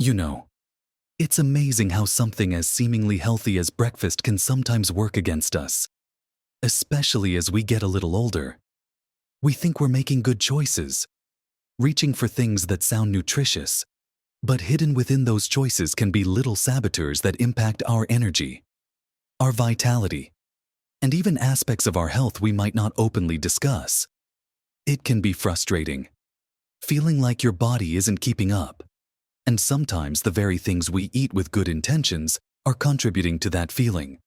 You know, it's amazing how something as seemingly healthy as breakfast can sometimes work against us, especially as we get a little older. We think we're making good choices, reaching for things that sound nutritious, but hidden within those choices can be little saboteurs that impact our energy, our vitality, and even aspects of our health we might not openly discuss. It can be frustrating, feeling like your body isn't keeping up, and sometimes the very things we eat with good intentions are contributing to that feeling.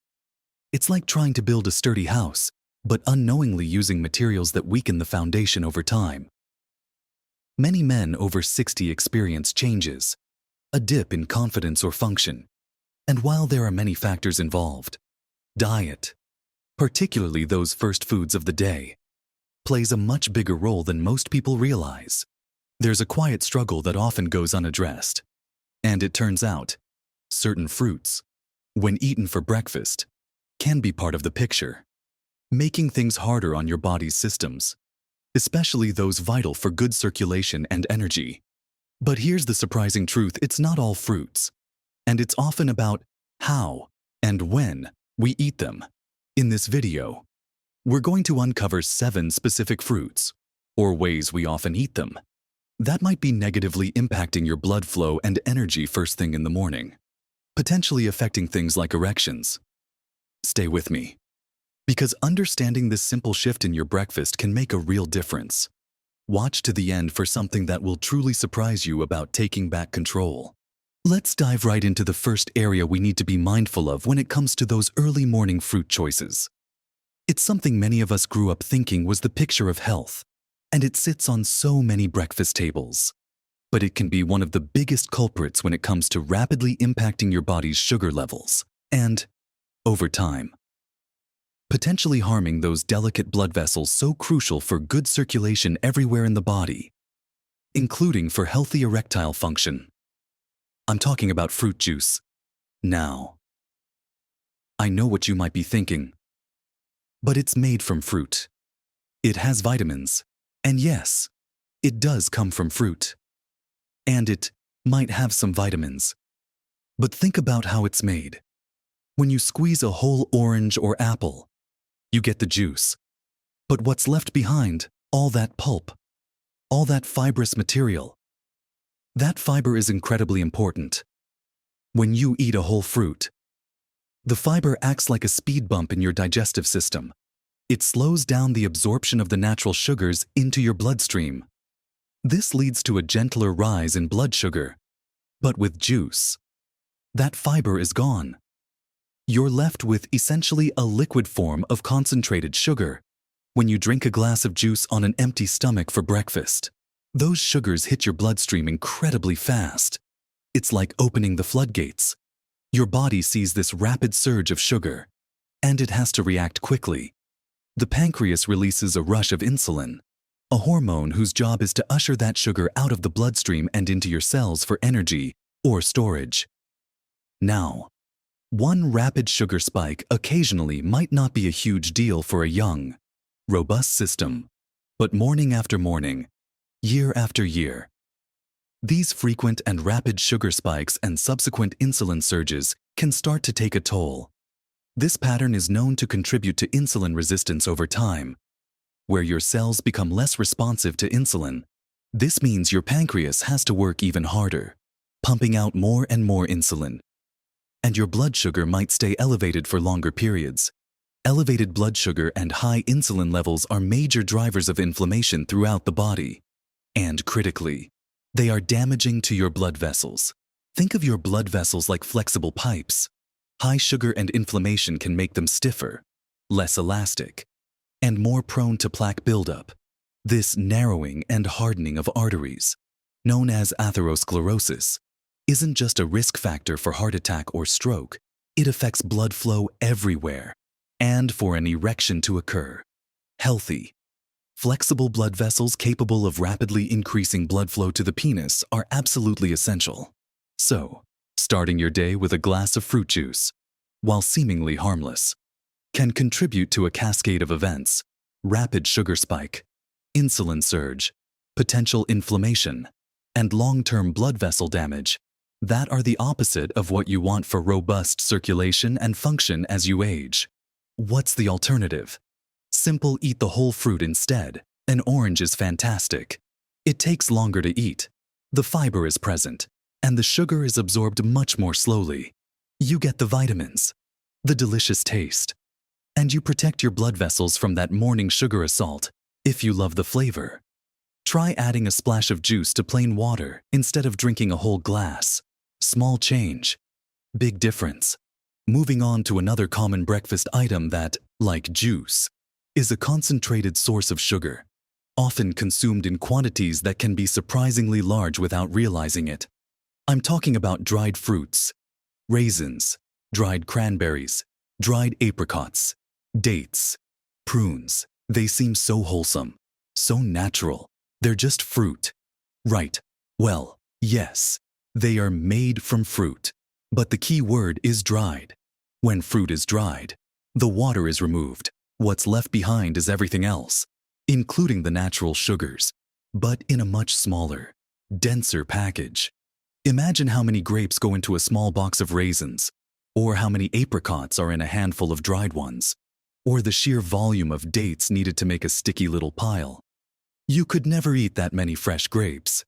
It's like trying to build a sturdy house, but unknowingly using materials that weaken the foundation over time. Many men over 60 experience changes, a dip in confidence or function, and while there are many factors involved, diet, particularly those first foods of the day, plays a much bigger role than most people realize. There's a quiet struggle that often goes unaddressed, and it turns out, certain fruits, when eaten for breakfast, can be part of the picture, making things harder on your body's systems, especially those vital for good circulation and energy. But here's the surprising truth: it's not all fruits, and it's often about how and when we eat them. In this video, we're going to uncover 7 specific fruits, or ways we often eat them, that might be negatively impacting your blood flow and energy first thing in the morning, potentially affecting things like erections. Stay with me, because understanding this simple shift in your breakfast can make a real difference. Watch to the end for something that will truly surprise you about taking back control. Let's dive right into the first area we need to be mindful of when it comes to those early morning fruit choices. It's something many of us grew up thinking was the picture of health, and it sits on so many breakfast tables. But it can be one of the biggest culprits when it comes to rapidly impacting your body's sugar levels and, over time, potentially harming those delicate blood vessels so crucial for good circulation everywhere in the body, including for healthy erectile function. I'm talking about fruit juice. Now, I know what you might be thinking, but it's made from fruit. It has vitamins. And yes, it does come from fruit. And it might have some vitamins. But think about how it's made. When you squeeze a whole orange or apple, you get the juice. But what's left behind, all that pulp, all that fibrous material, that fiber is incredibly important. When you eat a whole fruit, the fiber acts like a speed bump in your digestive system. It slows down the absorption of the natural sugars into your bloodstream. This leads to a gentler rise in blood sugar. But with juice, that fiber is gone. You're left with essentially a liquid form of concentrated sugar. When you drink a glass of juice on an empty stomach for breakfast, those sugars hit your bloodstream incredibly fast. It's like opening the floodgates. Your body sees this rapid surge of sugar, and it has to react quickly. The pancreas releases a rush of insulin, a hormone whose job is to usher that sugar out of the bloodstream and into your cells for energy or storage. Now, one rapid sugar spike occasionally might not be a huge deal for a young, robust system, but morning after morning, year after year, these frequent and rapid sugar spikes and subsequent insulin surges can start to take a toll. This pattern is known to contribute to insulin resistance over time, where your cells become less responsive to insulin. This means your pancreas has to work even harder, pumping out more and more insulin. And your blood sugar might stay elevated for longer periods. Elevated blood sugar and high insulin levels are major drivers of inflammation throughout the body. And critically, they are damaging to your blood vessels. Think of your blood vessels like flexible pipes. High sugar and inflammation can make them stiffer, less elastic, and more prone to plaque buildup. This narrowing and hardening of arteries, known as atherosclerosis, isn't just a risk factor for heart attack or stroke. It affects blood flow everywhere. And for an erection to occur, healthy, flexible blood vessels capable of rapidly increasing blood flow to the penis are absolutely essential. So, starting your day with a glass of fruit juice, while seemingly harmless, can contribute to a cascade of events: rapid sugar spike, insulin surge, potential inflammation, and long-term blood vessel damage. that are the opposite of what you want for robust circulation and function as you age. What's the alternative? Simple: eat the whole fruit instead. An orange is fantastic. It takes longer to eat. The fiber is present, and the sugar is absorbed much more slowly. You get the vitamins, the delicious taste, and you protect your blood vessels from that morning sugar assault. If you love the flavor, try adding a splash of juice to plain water instead of drinking a whole glass. Small change, big difference. Moving on to another common breakfast item that, like juice, is a concentrated source of sugar, often consumed in quantities that can be surprisingly large without realizing it. I'm talking about dried fruits, raisins, dried cranberries, dried apricots, dates, prunes. They seem so wholesome, so natural. They're just fruit. Right. Well, yes, they are made from fruit. But the key word is dried. When fruit is dried, the water is removed. What's left behind is everything else, including the natural sugars, but in a much smaller, denser package. Imagine how many grapes go into a small box of raisins, or how many apricots are in a handful of dried ones, or the sheer volume of dates needed to make a sticky little pile. You could never eat that many fresh grapes,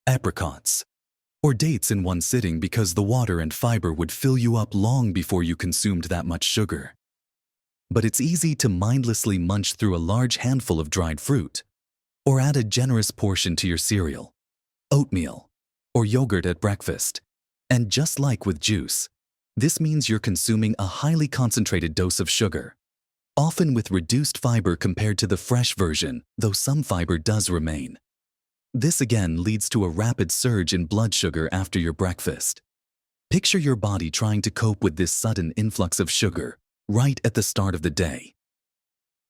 apricots, or dates in one sitting because the water and fiber would fill you up long before you consumed that much sugar. But it's easy to mindlessly munch through a large handful of dried fruit, or add a generous portion to your cereal, oatmeal, or yogurt at breakfast. And just like with juice, this means you're consuming a highly concentrated dose of sugar, often with reduced fiber compared to the fresh version, though some fiber does remain. This again leads to a rapid surge in blood sugar after your breakfast. Picture your body trying to cope with this sudden influx of sugar right at the start of the day.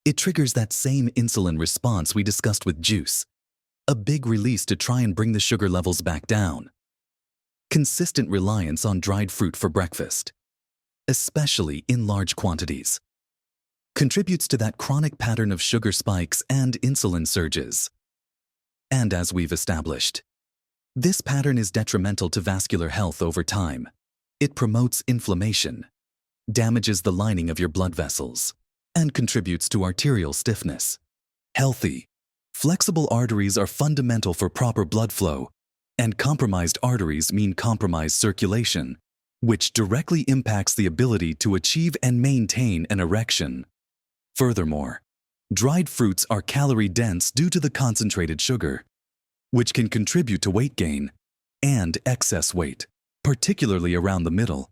It triggers that same insulin response we discussed with juice, a big release to try and bring the sugar levels back down. Consistent reliance on dried fruit for breakfast, especially in large quantities, contributes to that chronic pattern of sugar spikes and insulin surges. And as we've established, this pattern is detrimental to vascular health over time. It promotes inflammation, damages the lining of your blood vessels, and contributes to arterial stiffness. Healthy, flexible arteries are fundamental for proper blood flow, and compromised arteries mean compromised circulation, which directly impacts the ability to achieve and maintain an erection. Furthermore, dried fruits are calorie-dense due to the concentrated sugar, which can contribute to weight gain, and excess weight, particularly around the middle,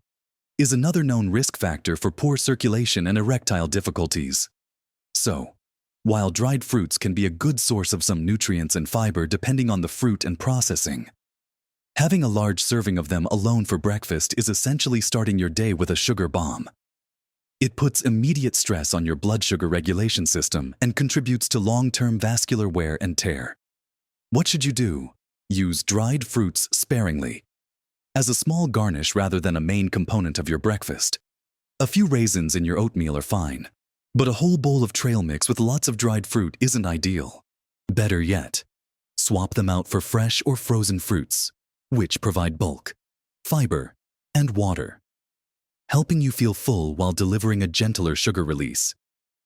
is another known risk factor for poor circulation and erectile difficulties. So, while dried fruits can be a good source of some nutrients and fiber depending on the fruit and processing, having a large serving of them alone for breakfast is essentially starting your day with a sugar bomb. It puts immediate stress on your blood sugar regulation system and contributes to long-term vascular wear and tear. What should you do? Use dried fruits sparingly, as a small garnish rather than a main component of your breakfast. A few raisins in your oatmeal are fine, but a whole bowl of trail mix with lots of dried fruit isn't ideal. Better yet, swap them out for fresh or frozen fruits, which provide bulk, fiber, and water, helping you feel full while delivering a gentler sugar release.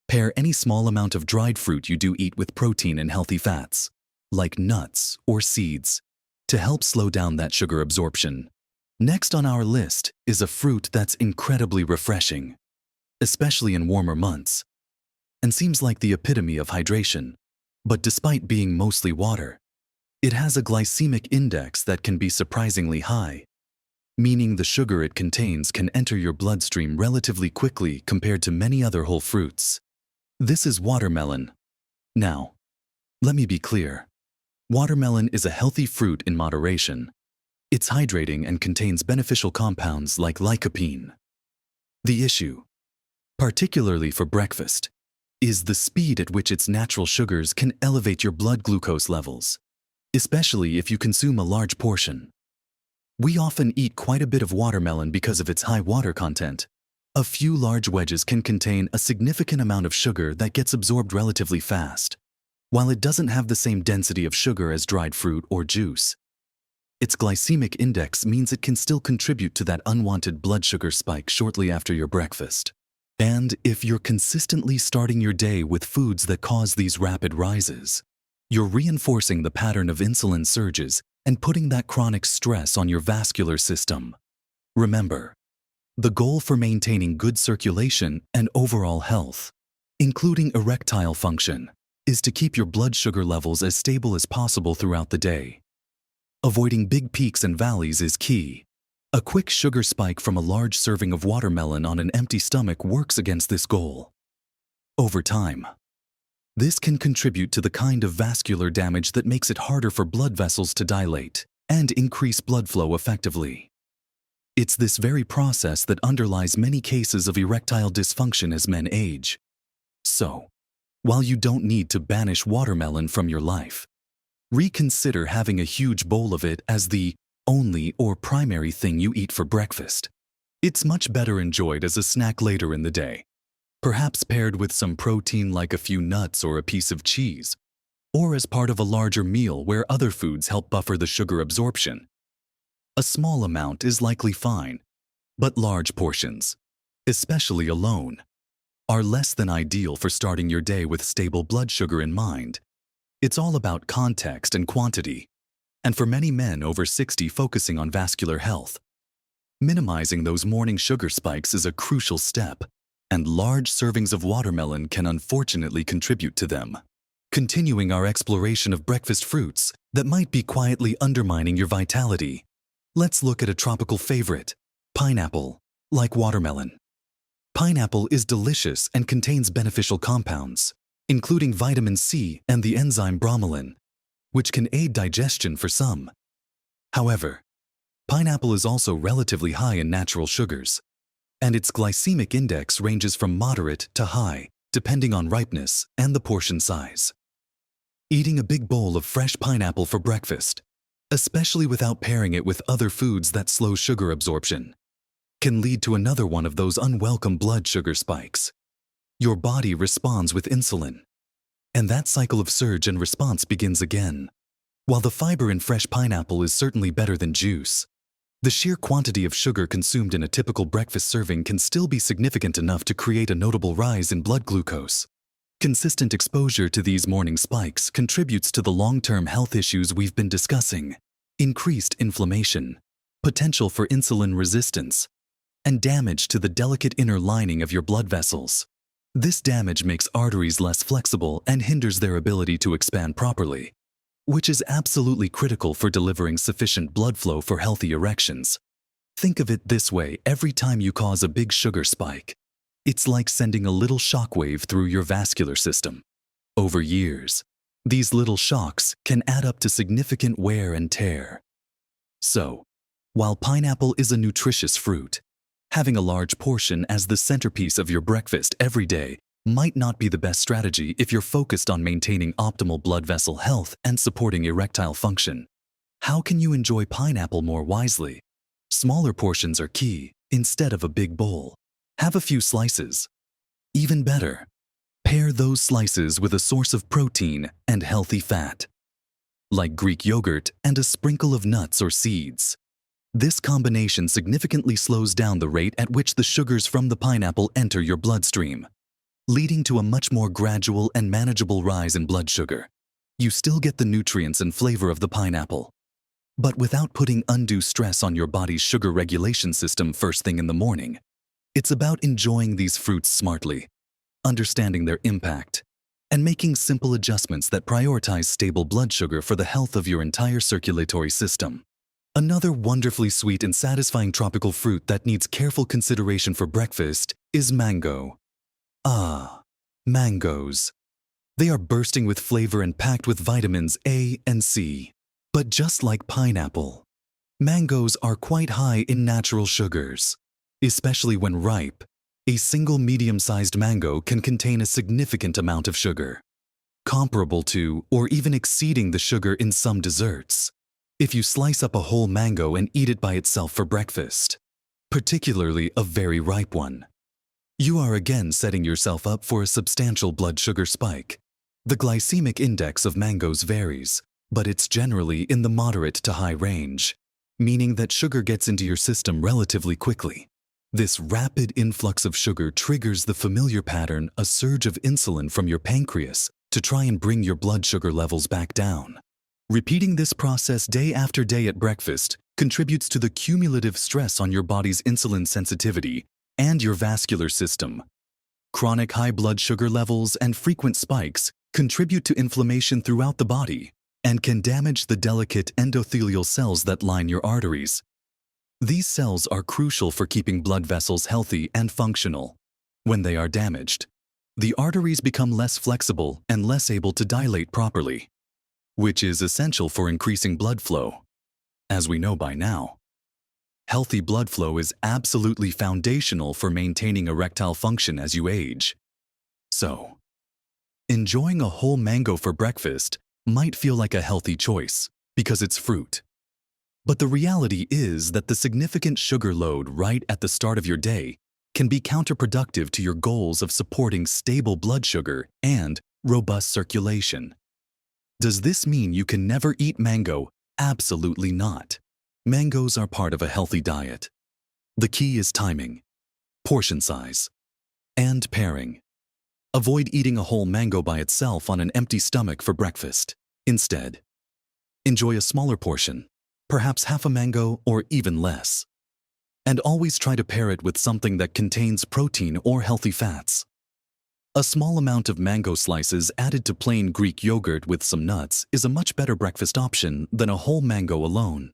Pair any small amount of dried fruit you do eat with protein and healthy fats, like nuts or seeds, to help slow down that sugar absorption. Next on our list is a fruit that's incredibly refreshing, especially in warmer months, and seems like the epitome of hydration. But despite being mostly water, it has a glycemic index that can be surprisingly high, meaning the sugar it contains can enter your bloodstream relatively quickly compared to many other whole fruits. This is watermelon. Now, let me be clear. Watermelon is a healthy fruit in moderation. It's hydrating and contains beneficial compounds like lycopene. The issue, particularly for breakfast, is the speed at which its natural sugars can elevate your blood glucose levels, especially if you consume a large portion. We often eat quite a bit of watermelon because of its high water content. A few large wedges can contain a significant amount of sugar that gets absorbed relatively fast. While it doesn't have the same density of sugar as dried fruit or juice, Its glycemic index means it can still contribute to that unwanted blood sugar spike shortly after your breakfast. And if you're consistently starting your day with foods that cause these rapid rises, you're reinforcing the pattern of insulin surges and putting that chronic stress on your vascular system. Remember, the goal for maintaining good circulation and overall health, including erectile function, is to keep your blood sugar levels as stable as possible throughout the day. Avoiding big peaks and valleys is key. A quick sugar spike from a large serving of watermelon on an empty stomach works against this goal. Over time, this can contribute to the kind of vascular damage that makes it harder for blood vessels to dilate and increase blood flow effectively. It's this very process that underlies many cases of erectile dysfunction as men age. So, while you don't need to banish watermelon from your life, reconsider having a huge bowl of it as the only or primary thing you eat for breakfast. It's much better enjoyed as a snack later in the day, perhaps paired with some protein like a few nuts or a piece of cheese, or as part of a larger meal where other foods help buffer the sugar absorption. A small amount is likely fine, but large portions, especially alone, are less than ideal for starting your day with stable blood sugar in mind. It's all about context and quantity, and for many men over 60 focusing on vascular health, minimizing those morning sugar spikes is a crucial step, and large servings of watermelon can unfortunately contribute to them. Continuing our exploration of breakfast fruits that might be quietly undermining your vitality, let's look at a tropical favorite, pineapple, like watermelon. Pineapple is delicious and contains beneficial compounds, including vitamin C and the enzyme bromelain, which can aid digestion for some. However, pineapple is also relatively high in natural sugars, and its glycemic index ranges from moderate to high, depending on ripeness and the portion size. Eating a big bowl of fresh pineapple for breakfast, especially without pairing it with other foods that slow sugar absorption, can lead to another one of those unwelcome blood sugar spikes. Your body responds with insulin, and that cycle of surge and response begins again. While the fiber in fresh pineapple is certainly better than juice, the sheer quantity of sugar consumed in a typical breakfast serving can still be significant enough to create a notable rise in blood glucose. Consistent exposure to these morning spikes contributes to the long-term health issues we've been discussing: increased inflammation, potential for insulin resistance, and damage to the delicate inner lining of your blood vessels. This damage makes arteries less flexible and hinders their ability to expand properly, which is absolutely critical for delivering sufficient blood flow for healthy erections. Think of it this way: every time you cause a big sugar spike, it's like sending a little shockwave through your vascular system. Over years, these little shocks can add up to significant wear and tear. So, while pineapple is a nutritious fruit, having a large portion as the centerpiece of your breakfast every day might not be the best strategy if you're focused on maintaining optimal blood vessel health and supporting erectile function. How can you enjoy pineapple more wisely? Smaller portions are key. Instead of a big bowl, have a few slices. Even better, pair those slices with a source of protein and healthy fat, like Greek yogurt and a sprinkle of nuts or seeds. This combination significantly slows down the rate at which the sugars from the pineapple enter your bloodstream, leading to a much more gradual and manageable rise in blood sugar. You still get the nutrients and flavor of the pineapple, but without putting undue stress on your body's sugar regulation system first thing in the morning. It's about enjoying these fruits smartly, understanding their impact, and making simple adjustments that prioritize stable blood sugar for the health of your entire circulatory system. Another wonderfully sweet and satisfying tropical fruit that needs careful consideration for breakfast is mango. Ah, mangoes. They are bursting with flavor and packed with vitamins A and C. But just like pineapple, mangoes are quite high in natural sugars. Especially when ripe, a single medium-sized mango can contain a significant amount of sugar, comparable to or even exceeding the sugar in some desserts. If you slice up a whole mango and eat it by itself for breakfast, particularly a very ripe one, you are again setting yourself up for a substantial blood sugar spike. The glycemic index of mangoes varies, but it's generally in the moderate to high range, meaning that sugar gets into your system relatively quickly. This rapid influx of sugar triggers the familiar pattern, a surge of insulin from your pancreas to try and bring your blood sugar levels back down. Repeating this process day after day at breakfast contributes to the cumulative stress on your body's insulin sensitivity and your vascular system. Chronic high blood sugar levels and frequent spikes contribute to inflammation throughout the body and can damage the delicate endothelial cells that line your arteries. These cells are crucial for keeping blood vessels healthy and functional. When they are damaged, the arteries become less flexible and less able to dilate properly, which is essential for increasing blood flow. As we know by now, healthy blood flow is absolutely foundational for maintaining erectile function as you age. So, enjoying a whole mango for breakfast might feel like a healthy choice because it's fruit. But the reality is that the significant sugar load right at the start of your day can be counterproductive to your goals of supporting stable blood sugar and robust circulation. Does this mean you can never eat mango? Absolutely not. Mangoes are part of a healthy diet. The key is timing, portion size, and pairing. Avoid eating a whole mango by itself on an empty stomach for breakfast. Instead, enjoy a smaller portion, perhaps half a mango or even less. And always try to pair it with something that contains protein or healthy fats. A small amount of mango slices added to plain Greek yogurt with some nuts is a much better breakfast option than a whole mango alone.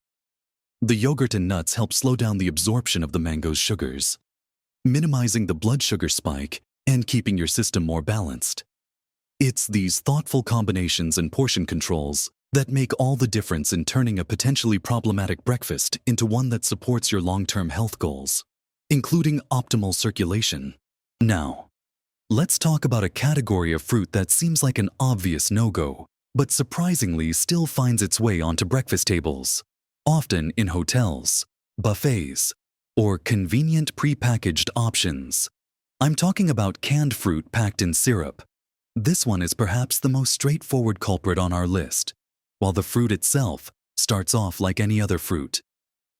The yogurt and nuts help slow down the absorption of the mango's sugars, minimizing the blood sugar spike and keeping your system more balanced. It's these thoughtful combinations and portion controls that make all the difference in turning a potentially problematic breakfast into one that supports your long-term health goals, including optimal circulation. Now, let's talk about a category of fruit that seems like an obvious no-go, but surprisingly still finds its way onto breakfast tables, often in hotels, buffets, or convenient pre-packaged options. I'm talking about canned fruit packed in syrup. This one is perhaps the most straightforward culprit on our list. While the fruit itself starts off like any other fruit,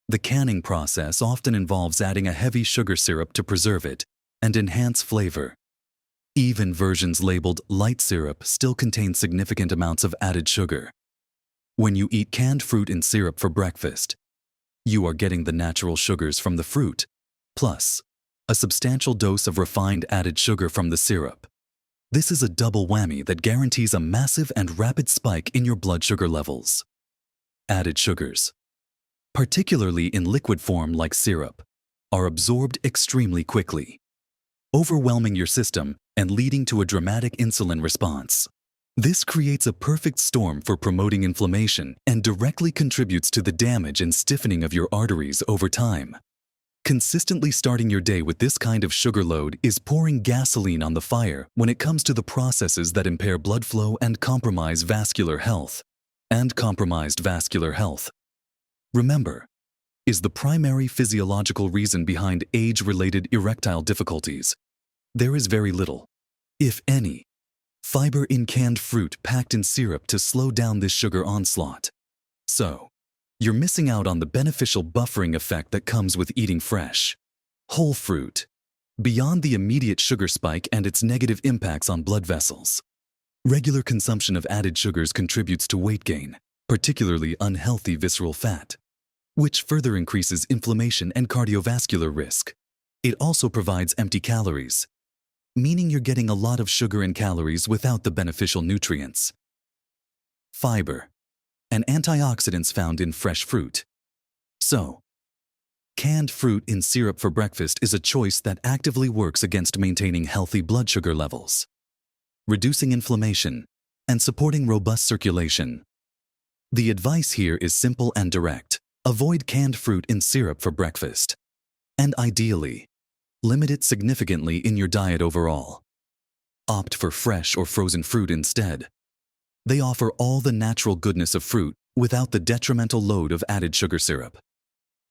the canning process often involves adding a heavy sugar syrup to preserve it and enhance flavor. Even versions labeled light syrup still contain significant amounts of added sugar. When you eat canned fruit in syrup for breakfast, you are getting the natural sugars from the fruit, plus a substantial dose of refined added sugar from the syrup. This is a double whammy that guarantees a massive and rapid spike in your blood sugar levels. Added sugars, particularly in liquid form like syrup, are absorbed extremely quickly, overwhelming your system and leading to a dramatic insulin response. This creates a perfect storm for promoting inflammation and directly contributes to the damage and stiffening of your arteries over time. Consistently starting your day with this kind of sugar load is pouring gasoline on the fire when it comes to the processes that impair blood flow and compromise vascular health. Compromised vascular health, remember, is the primary physiological reason behind age-related erectile difficulties. There is very little, if any, fiber in canned fruit packed in syrup to slow down this sugar onslaught. So, you're missing out on the beneficial buffering effect that comes with eating fresh, whole fruit, beyond the immediate sugar spike and its negative impacts on blood vessels. Regular consumption of added sugars contributes to weight gain, particularly unhealthy visceral fat, which further increases inflammation and cardiovascular risk. It also provides empty calories, meaning you're getting a lot of sugar and calories without the beneficial nutrients. Fiber and antioxidants found in fresh fruit. So, canned fruit in syrup for breakfast is a choice that actively works against maintaining healthy blood sugar levels, reducing inflammation, and supporting robust circulation. The advice here is simple and direct. Avoid canned fruit in syrup for breakfast. And ideally, limit it significantly in your diet overall. Opt for fresh or frozen fruit instead. They offer all the natural goodness of fruit without the detrimental load of added sugar syrup.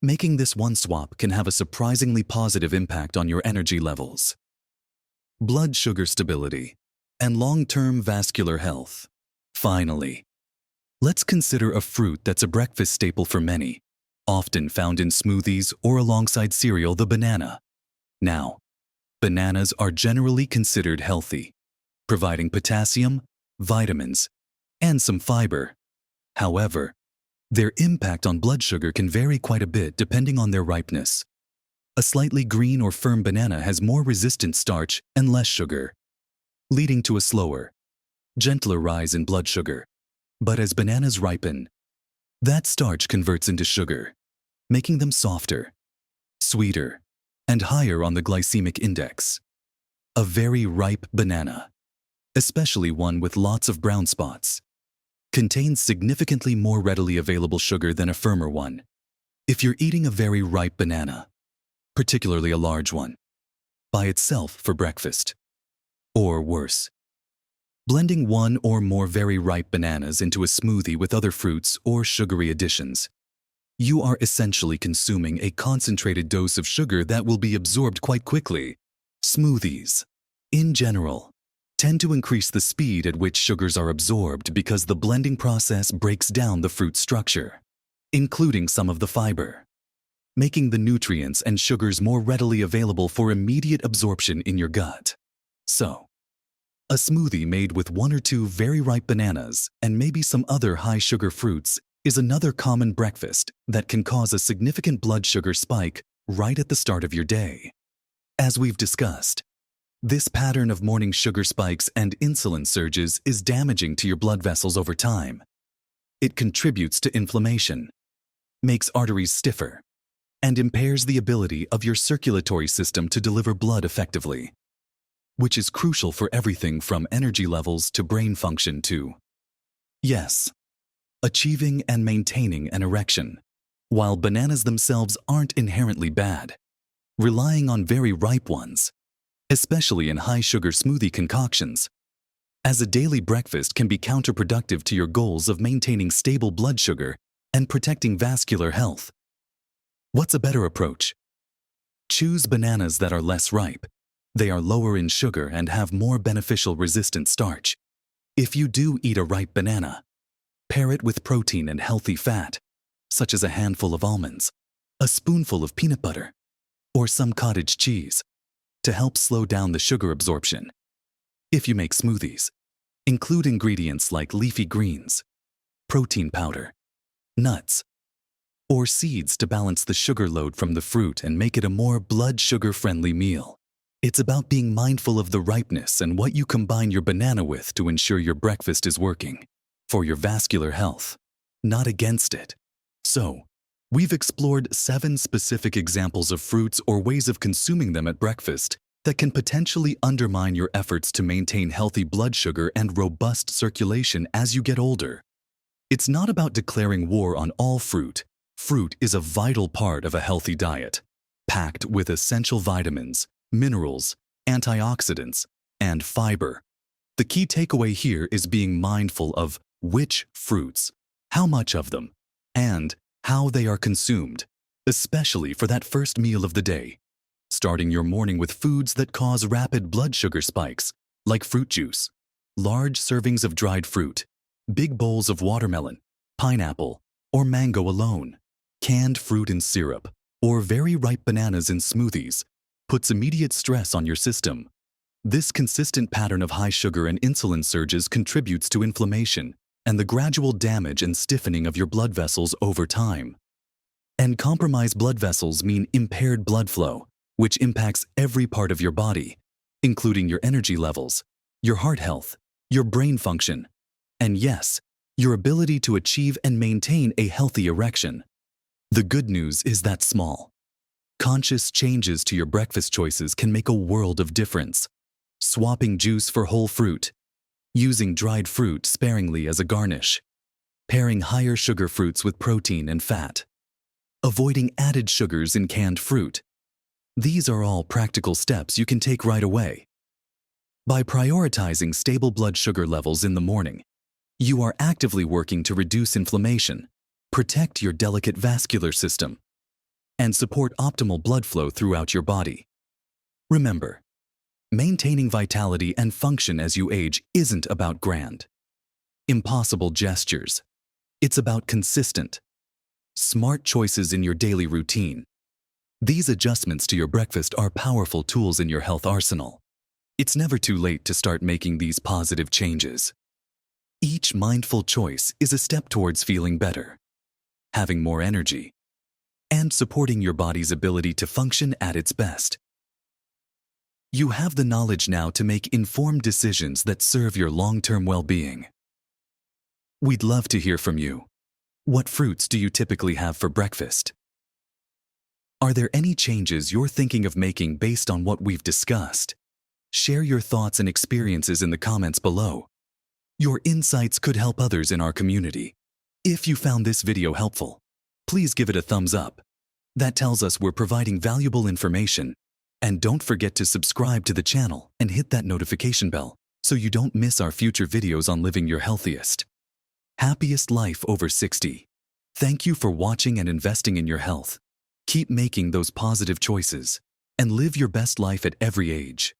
Making this one swap can have a surprisingly positive impact on your energy levels, blood sugar stability, and long-term vascular health. Finally, Let's consider a fruit that's a breakfast staple for many, often found in smoothies or alongside cereal, the banana. Now, bananas are generally considered healthy, providing potassium, vitamins, and some fiber. However, their impact on blood sugar can vary quite a bit depending on their ripeness. A slightly green or firm banana has more resistant starch and less sugar, leading to a slower, gentler rise in blood sugar. But as bananas ripen, that starch converts into sugar, making them softer, sweeter, and higher on the glycemic index. A very ripe banana, especially one with lots of brown spots, contains significantly more readily available sugar than a firmer one. If you're eating a very ripe banana, particularly a large one, by itself for breakfast, or worse, blending one or more very ripe bananas into a smoothie with other fruits or sugary additions, you are essentially consuming a concentrated dose of sugar that will be absorbed quite quickly. Smoothies, in general, tend to increase the speed at which sugars are absorbed because the blending process breaks down the fruit structure, including some of the fiber, making the nutrients and sugars more readily available for immediate absorption in your gut. So, a smoothie made with one or two very ripe bananas and maybe some other high-sugar fruits is another common breakfast that can cause a significant blood sugar spike right at the start of your day. As we've discussed, this pattern of morning sugar spikes and insulin surges is damaging to your blood vessels over time. It contributes to inflammation, makes arteries stiffer, and impairs the ability of your circulatory system to deliver blood effectively, which is crucial for everything from energy levels to brain function to, yes, achieving and maintaining an erection. While bananas themselves aren't inherently bad, relying on very ripe ones, especially in high-sugar smoothie concoctions, as a daily breakfast can be counterproductive to your goals of maintaining stable blood sugar and protecting vascular health. What's a better approach? Choose bananas that are less ripe. They are lower in sugar and have more beneficial resistant starch. If you do eat a ripe banana, pair it with protein and healthy fat, such as a handful of almonds, a spoonful of peanut butter, or some cottage cheese, to help slow down the sugar absorption. If you make smoothies, include ingredients like leafy greens, protein powder, nuts, or seeds to balance the sugar load from the fruit and make it a more blood sugar-friendly meal. It's about being mindful of the ripeness and what you combine your banana with to ensure your breakfast is working for your vascular health, not against it. So, we've explored 7 specific examples of fruits or ways of consuming them at breakfast that can potentially undermine your efforts to maintain healthy blood sugar and robust circulation as you get older. It's not about declaring war on all fruit. Fruit is a vital part of a healthy diet, packed with essential vitamins, minerals, antioxidants, and fiber. The key takeaway here is being mindful of which fruits, how much of them, and how they are consumed, especially for that first meal of the day. Starting your morning with foods that cause rapid blood sugar spikes, like fruit juice, large servings of dried fruit, big bowls of watermelon, pineapple, or mango alone, canned fruit in syrup, or very ripe bananas in smoothies, puts immediate stress on your system. This consistent pattern of high sugar and insulin surges contributes to inflammation and the gradual damage and stiffening of your blood vessels over time. And compromised blood vessels mean impaired blood flow, which impacts every part of your body, including your energy levels, your heart health, your brain function, and yes, your ability to achieve and maintain a healthy erection. The good news is that small, conscious changes to your breakfast choices can make a world of difference. Swapping juice for whole fruit, using dried fruit sparingly as a garnish, pairing higher sugar fruits with protein and fat, avoiding added sugars in canned fruit. These are all practical steps you can take right away. By prioritizing stable blood sugar levels in the morning, you are actively working to reduce inflammation, protect your delicate vascular system, and support optimal blood flow throughout your body. Remember, maintaining vitality and function as you age isn't about grand, impossible gestures. It's about consistent, smart choices in your daily routine. These adjustments to your breakfast are powerful tools in your health arsenal. It's never too late to start making these positive changes. Each mindful choice is a step towards feeling better, having more energy, and supporting your body's ability to function at its best. You have the knowledge now to make informed decisions that serve your long-term well-being. We'd love to hear from you. What fruits do you typically have for breakfast? Are there any changes you're thinking of making based on what we've discussed? Share your thoughts and experiences in the comments below. Your insights could help others in our community. If you found this video helpful, please give it a thumbs up. That tells us we're providing valuable information. And don't forget to subscribe to the channel and hit that notification bell so you don't miss our future videos on living your healthiest, happiest life over 60. Thank you for watching and investing in your health. Keep making those positive choices and live your best life at every age.